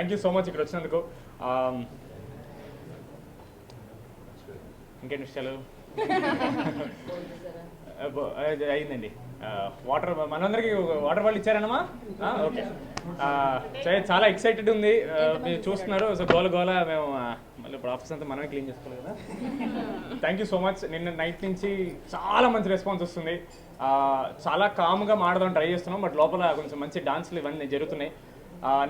Thank you so much ఇక్కడ వచ్చినందుకు. ఇంకేంటి విషయాలు అయిందండి. వాటర్ మనందరికీ వాటర్ బాటిల్ ఇచ్చారనమా? ఓకే. చాలా ఎక్సైటెడ్ ఉంది, మీరు చూస్తున్నారు. సో గోల మేము మళ్ళీ ఇప్పుడు ఆఫీస్ అంతా మనమే క్లీన్ చేసుకోవాలి కదా. Thank you so much. నిన్న నైట్ నుంచి చాలా మంచి రెస్పాన్స్ వస్తుంది. చాలా కామ్గా మాడదాం ట్రై చేస్తున్నాం, బట్ లోపల కొంచెం మంచి డాన్స్లు ఇవన్నీ జరుగుతున్నాయి.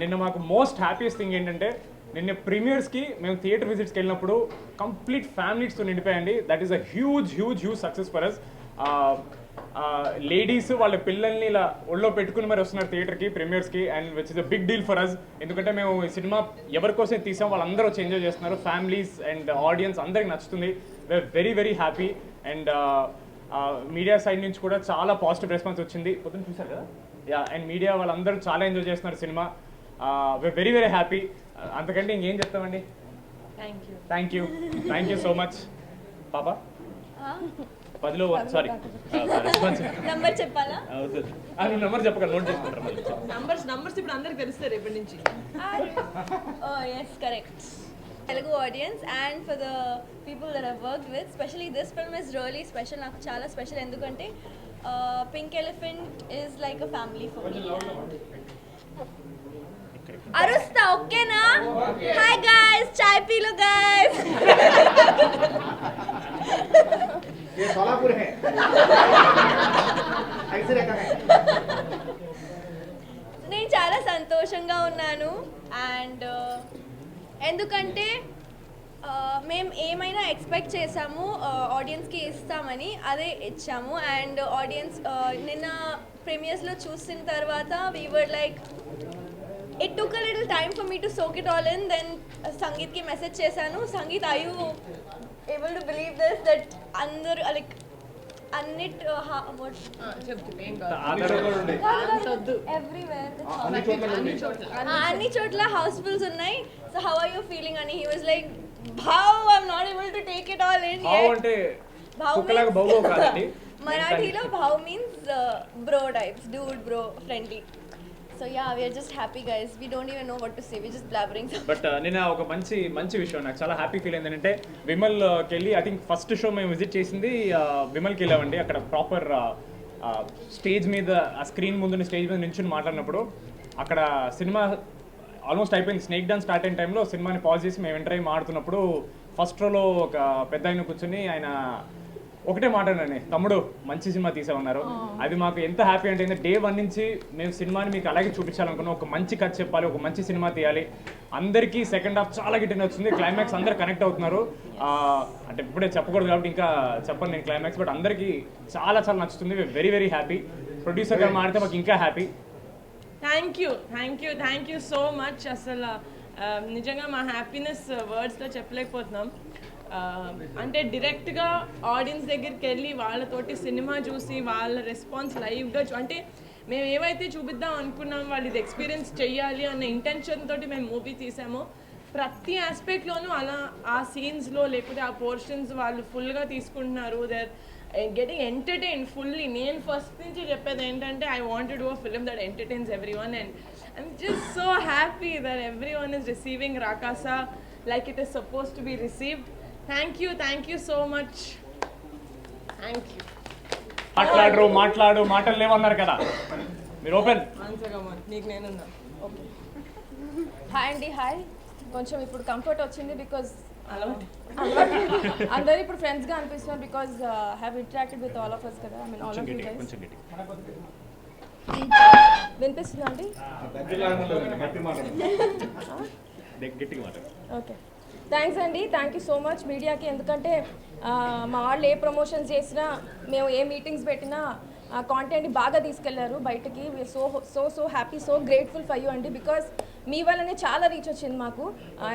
నిన్న మాకు మోస్ట్ హ్యాపీయెస్ట్ థింగ్ ఏంటంటే, నిన్న ప్రీమియర్స్కి మేము థియేటర్ విజిట్స్కి వెళ్ళినప్పుడు కంప్లీట్ ఫ్యామిలీస్తో నిండిపోయండి. That is a huge success for us. Ladies వాళ్ళ పిల్లల్ని ఇలా ఒళ్ళో పెట్టుకుని మరి వస్తున్నారు థియేటర్కి ప్రీమియర్స్కి, and which is a big deal for us. ఎందుకంటే మేము ఈ సినిమా ఎవరి కోసం తీసాం వాళ్ళందరూ వచ్చి ఎంజాయ్ చేస్తున్నారు. ఫ్యామిలీస్ అండ్ ఆడియన్స్ అందరికి నచ్చుతుంది. We are very happy. And media side నుంచి కూడా చాలా పాజిటివ్ రెస్పాన్స్ వచ్చింది. పొద్దున్న చూసారు కదా. అండ్ మీడియా వాళ్ళందరూ చాలా ఎంజాయ్ చేస్తున్నారు సినిమా. We are very happy. అంతకంటే ఇంకేం చెప్తామండి. Thank you so much. పాప 10లో సారీ నంబర్ చెప్పాలా? నువ్వు నంబర్ చెప్పక నోట్ చేసుకుంటారు మళ్ళీ. నంబర్స్ ఇప్పుడు అందరికి తెలుస్తారు రేపటి నుంచి. Yes, correct. Telugu audience and for the people that I've worked with, especially this film is really special. నాకు చాలా స్పెషల్ ఎందుకంటే Pink Elephant is like a family for me. అరుస్తా ఓకేనా? హాయ్ గైస్, చాయ్ పీలో గైస్. ये सोलापुर है, ऐसे रहता है. నేను చాలా సంతోషంగా ఉన్నాను. అండ్ ఎందుకంటే మేము ఏమైనా ఎక్స్పెక్ట్ చేసాము ఆడియన్స్కి ఇస్తామని, అదే ఇచ్చాము. అండ్ ఆడియన్స్ నిన్న ప్రీమియర్స్లో చూసిన తర్వాత we were like, it took a little time for me to soak it all in. Then Sangeet ki message chesanu, Sangeet, are you able to believe this, that under like annit what everywhere anni chotla housefuls unnai. So how are you feeling? And he was like, bhav, I'm not able to take it all in yet. Bhav ante kukkalaga bhav kadandi. Marathi lo bhav means bro types, dude, bro, friendly. So yeah, we are just happy guys. We don't even know what to say. We're just blabbering. But నేను ఒక మంచి విషయం నాకు చాలా happy feel అయింది ఏంటంటే, విమల్కి వెళ్ళి I think first show మేము విజిట్ చేసింది విమల్కి వెళ్ళామండి. అక్కడ ప్రాపర్ స్టేజ్ మీద ఆ స్క్రీన్ ముందు స్టేజ్ మీద నించుని మాట్లాడినప్పుడు అక్కడ సినిమా ఆల్మోస్ట్ అయిపోయింది. స్నేక్ డాన్స్ స్టార్ట్ అయిన టైంలో సినిమాని పాజ్ చేసి మేము ఎంటర్ అయ్యి మాడుతున్నప్పుడు ఫస్ట్ రోలో ఒక పెద్ద ఆయన కూర్చొని ఆయన ఒకటే మాట్లాడండి, తమ్ముడు మంచి సినిమా తీసామన్నారు. అది మాకు ఎంత హ్యాపీ అంటే, డే 1 నుంచి మేము సినిమాని మీకు అలాగే చూపించాలనుకున్నాం. ఒక మంచి కథ చెప్పాలి, ఒక మంచి సినిమా తీయాలి. అందరికీ సెకండ్ హాఫ్ చాలా గిట్టిన వచ్చింది. క్లైమాక్స్ అందరు కనెక్ట్ అవుతున్నారు. అంటే ఇప్పుడే చెప్పకూడదు కాబట్టి ఇంకా చెప్పను నేను క్లైమాక్స్, బట్ అందరికీ చాలా నచ్చుతుంది. Very happy. ప్రొడ్యూసర్ గారు మాడితే మాకు ఇంకా happy. Thank you so much. అసలు నిజంగా మా హ్యాపీనెస్ వర్డ్స్లో చెప్పలేకపోతున్నాం. అంటే డైరెక్ట్గా ఆడియన్స్ దగ్గరికి వెళ్ళి వాళ్ళతోటి సినిమా చూసి వాళ్ళ రెస్పాన్స్ లైవ్గా అంటే మేము ఏవైతే చూపిద్దాం అనుకున్నాం వాళ్ళు ఇది ఎక్స్పీరియన్స్ చెయ్యాలి అన్న ఇంటెన్షన్ తోటి మేము మూవీ తీసామో, ప్రతి ఆస్పెక్ట్లోనూ అలా ఆ సీన్స్లో లేకపోతే ఆ పోర్షన్స్ వాళ్ళు ఫుల్గా తీసుకుంటున్నారు. They are getting entertain fully. నేను ఫస్ట్ నుంచి చెప్పేది ఏంటంటే, I want to do a film that entertains everyone, and I'm just so happy that everyone is receiving Rakasa like it is suppose to be received. Thank you so much. Thank you. మాటలు లేవన్నారు కదా, మీరు open. నీకు నేనున్నా. Hi అండి. Hi. కొంచెం ఇప్పుడు comfort వచ్చింది బికాజ్ అందరూ ఇప్పుడు ఫ్రెండ్స్గా అనిపిస్తున్నారు because have interacted with all of us కదా. I mean all of you guys. వినిపిస్తుందా అండి? ఓకే. థ్యాంక్స్ అండి. థ్యాంక్ యూ సో మచ్ మీడియాకి. ఎందుకంటే మా వాళ్ళు ఏ ప్రమోషన్స్ చేసినా, మేము ఏ మీటింగ్స్ పెట్టినా కాంటెంట్ని బాగా తీసుకెళ్లారు బయటకి. We are so happy, so grateful for you అండి. బికాస్ మీ వల్లనే చాలా రీచ్ వచ్చింది మాకు.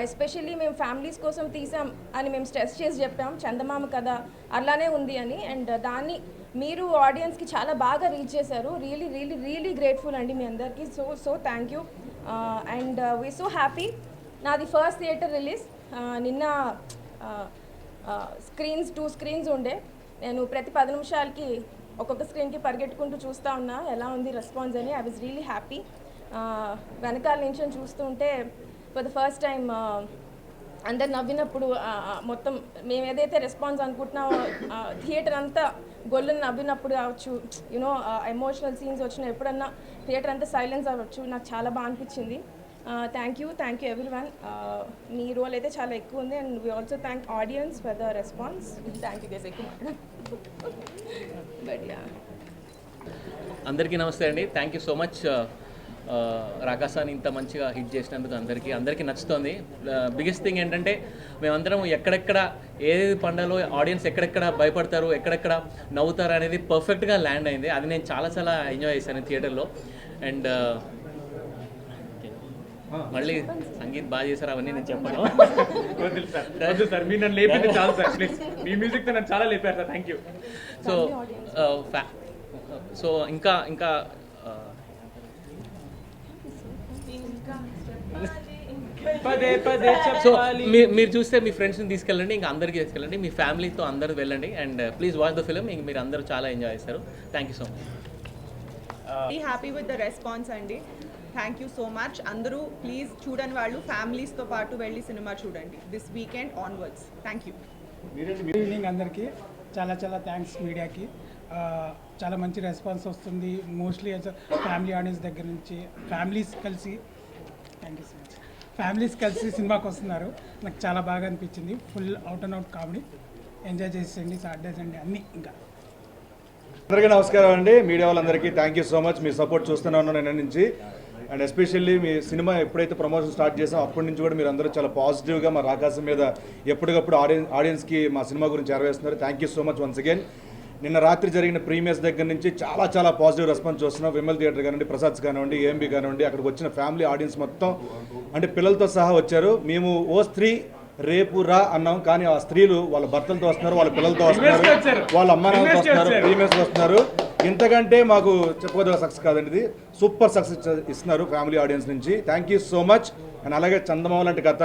ఎస్పెషల్లీ మేము ఫ్యామిలీస్ కోసం తీసాం అని మేము స్ట్రెస్ చేసి చెప్పాం, చందమామ కదా అలానే ఉంది అని. అండ్ దాన్ని మీరు ఆడియన్స్కి చాలా బాగా రీచ్ చేశారు. రియలీ గ్రేట్ఫుల్ అండి మీ అందరికీ. So thank you. And we are so happy. నాది ఫస్ట్ థియేటర్ రిలీజ్. నిన్న 2 స్క్రీన్స్ ఉండే. నేను ప్రతి 10 నిమిషాలకి ఒక్కొక్క స్క్రీన్కి పరిగెట్టుకుంటూ చూస్తూ ఉన్నా ఎలా ఉంది రెస్పాన్స్ అని. I was really happy. వెనకాల నుంచి చూస్తుంటే ఫర్ ద ఫస్ట్ టైం అందరు నవ్వినప్పుడు మొత్తం మేము ఏదైతే రెస్పాన్స్ అనుకుంటున్నామో థియేటర్ అంతా గొల్లుని నవ్వినప్పుడు కావచ్చు, యూనో ఎమోషనల్ సీన్స్ వచ్చిన ఎప్పుడన్నా థియేటర్ అంతా సైలెన్స్ అవ్వచ్చు. నాకు చాలా బాగా అనిపించింది. Thank you everyone. మీ రోల్ అయితే చాలా ఎక్కువ ఉంది and we also thank audience for the response. Thank you guys. ఎక్కువ బట్ యా, అందరికీ నమస్తే అండి. Thank you so much. రాకాసాని ఇంత మంచిగా హిట్ చేసినందుకు అందరికీ నచ్చుతోంది. బిగ్గెస్ట్ థింగ్ ఏంటంటే మేమందరం ఎక్కడెక్కడ ఏది పండలో ఆడియన్స్ ఎక్కడెక్కడ భయపడతారు, ఎక్కడెక్కడ నవ్వుతారు అనేది పర్ఫెక్ట్గా ల్యాండ్ అయింది. అది నేను చాలా ఎంజాయ్ చేశాను థియేటర్లో. అండ్ మళ్ళీ సంగీత్ బాగా చేశారు, అవన్నీ నేను చెప్పను. వద్దు సార్, మీరు నన్ను లేపింది చాలు సార్, ప్లీజ్. మీ మ్యూజిక్తో నన్ను చాలా లేపారు సార్, థ్యాంక్ యూ. సో ఇంకా సో మీరు చూస్తే మీ ఫ్రెండ్స్ని తీసుకెళ్ళండి, ఇంకా అందరికీ తీసుకెళ్ళండి, మీ ఫ్యామిలీతో అందరూ వెళ్ళండి. And please watch the film. ఇంక మీరు అందరూ చాలా ఎంజాయ్ చేస్తారు. Thank you so much. Happy with the response అండి. Thank you so much. అందరూ ప్లీజ్ చూడని వాళ్ళు ఫ్యామిలీస్తో పాటు వెళ్ళి సినిమా చూడండి this weekend onwards. Thank you. Good evening అందరికీ. చాలా థ్యాంక్స్ మీడియాకి. చాలా మంచి రెస్పాన్స్ వస్తుంది. మోస్ట్లీ ఫ్యామిలీ ఆడియన్స్ దగ్గర నుంచి ఫ్యామిలీస్ కలిసి, thank you so much, families కలిసి సినిమాకి వస్తున్నారు. నాకు చాలా బాగా అనిపించింది. Full out and out comedy. Enjoy చేసేయండి సాటర్డే సండే అన్నీ. ఇంకా అందరికీ నమస్కారం అండి. మీడియా వాళ్ళందరికీ thank you so much. Me support చూస్తున్నాను నిన్న నుంచి. అండ్ ఎస్పెషల్లీ మీ సినిమా ఎప్పుడైతే ప్రమోషన్ స్టార్ట్ చేసామో అప్పటి నుంచి కూడా మీరు అందరూ చాలా పాజిటివ్గా మా రాకాసం మీద ఎప్పటికప్పుడు ఆడియన్స్కి మా సినిమా గురించి చేరవేస్తున్నారు. Thank you so much once again. నిన్న రాత్రి జరిగిన ప్రీమియర్స్ దగ్గర నుంచి చాలా పాజిటివ్ రెస్పాన్స్ చూస్తున్నాం. విమల్ థియేటర్ కానివ్వండి, ప్రసాద్స్ కానివ్వండి, ఏఎంబి కానివ్వండి, అక్కడికి వచ్చిన ఫ్యామిలీ ఆడియన్స్ మొత్తం అంటే పిల్లలతో సహా వచ్చారు. మేము ఓ స్త్రీ రేపు రా అన్నాం, కానీ ఆ స్త్రీలు వాళ్ళ భర్తలతో వస్తున్నారు, వాళ్ళ పిల్లలతో వస్తున్నారు, వాళ్ళ అమ్మ నాన్నతో వస్తున్నారు, ప్రీమియర్స్ వస్తున్నారు. ఇంతకంటే మాకు చెప్పుకోదగ్గ సక్సెస్ కాదండి. ఇది సూపర్ సక్సెస్ ఇస్తున్నారు ఫ్యామిలీ ఆడియన్స్ నుంచి. Thank you so much. And అలాగే చందమామ లాంటి కథ,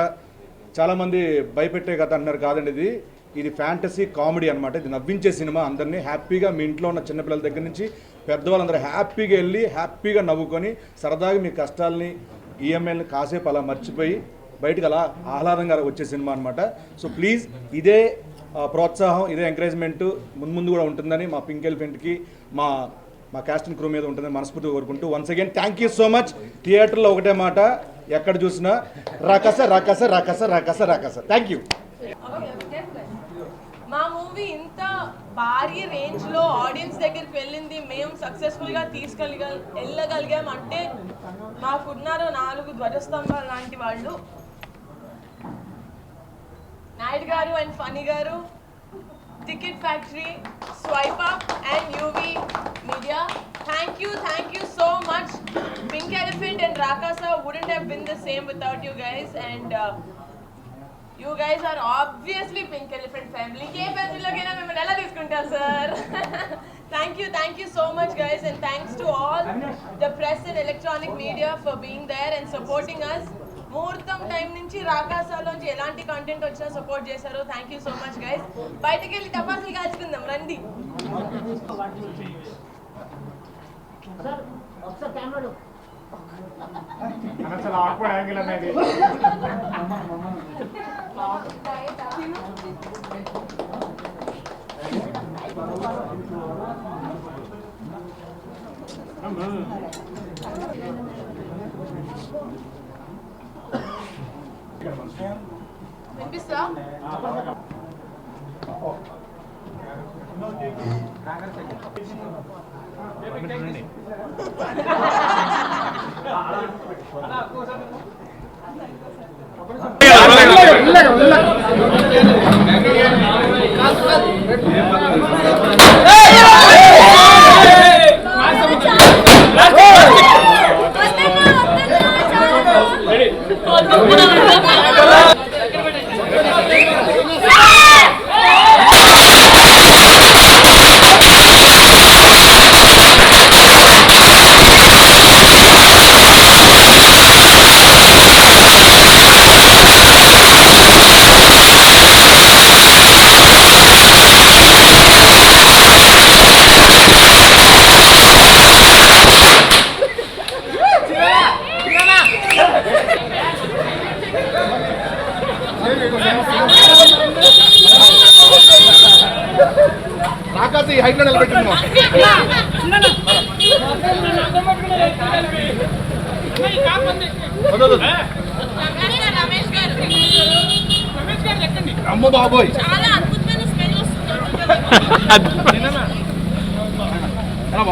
చాలామంది భయపెట్టే కథ అంటున్నారు, కాదండి ఇది ఫ్యాంటసీ కామెడీ అనమాట. ఇది నవ్వించే సినిమా. అందరినీ హ్యాపీగా మీ ఇంట్లో ఉన్న చిన్నపిల్లల దగ్గర నుంచి పెద్దవాళ్ళందరూ హ్యాపీగా వెళ్ళి హ్యాపీగా నవ్వుకొని సరదాగా మీ కష్టాలని ఈఎంఐని కాసేపు అలా మర్చిపోయి బయటకు అలా ఆహ్లాదంగా వచ్చే సినిమా అనమాట. సో ప్లీజ్ ఇదే ప్రోత్సాహం, ఇదే ఎంకరేజ్మెంట్ ముందు కూడా ఉంటుందని మా పింక్ ఎలిఫెంట్కి మా క్యాస్ట్ అండ్ క్రూ మీద ఉంటుందని మనస్ఫూర్తిగా కోరుకుంటూ once again thank you so much. థియేటర్లో ఒకటే మాట, ఎక్కడ చూసినా రాకస రాకస రాకస రాకస రాకస. Thank you. మా మూవీ ఇంత భారీ రేంజ్లో ఆడియన్స్ దగ్గరికి వెళ్ళింది, మేము సక్సెస్ఫుల్గా వెళ్ళగలిగాం అంటే మాకున్నారు 4 ధ్వజస్తంభాలు లాంటి వాళ్ళు. నాయుడు గారు అండ్ ఫనీ గారు, ticket factory, swipe up and UV media. Thank you so much. Pink Elephant and Rakasa wouldn't have been the same without you guys. And you guys are obviously Pink Elephant family. Ke pencil lagena memang ela తీసుకుంటాం sir. Thank you so much guys, and thanks to all the press and electronic media for being there and supporting us. ముహూర్తం time నుంచి రాకాసాలోంచి ఎలాంటి content వచ్చినా support చేశారు. Thank you so much guys. బయటకు వెళ్ళి తపాసులు కాల్చుకుందాం రండి. చాలా ఆక్వర్డ్ యాంగిల్ అనేది. వినిపిస్తా? రాకాసి ఈ హైట్లో నిలబెట్టింది అమ్మ బాబోయ్ ఎలా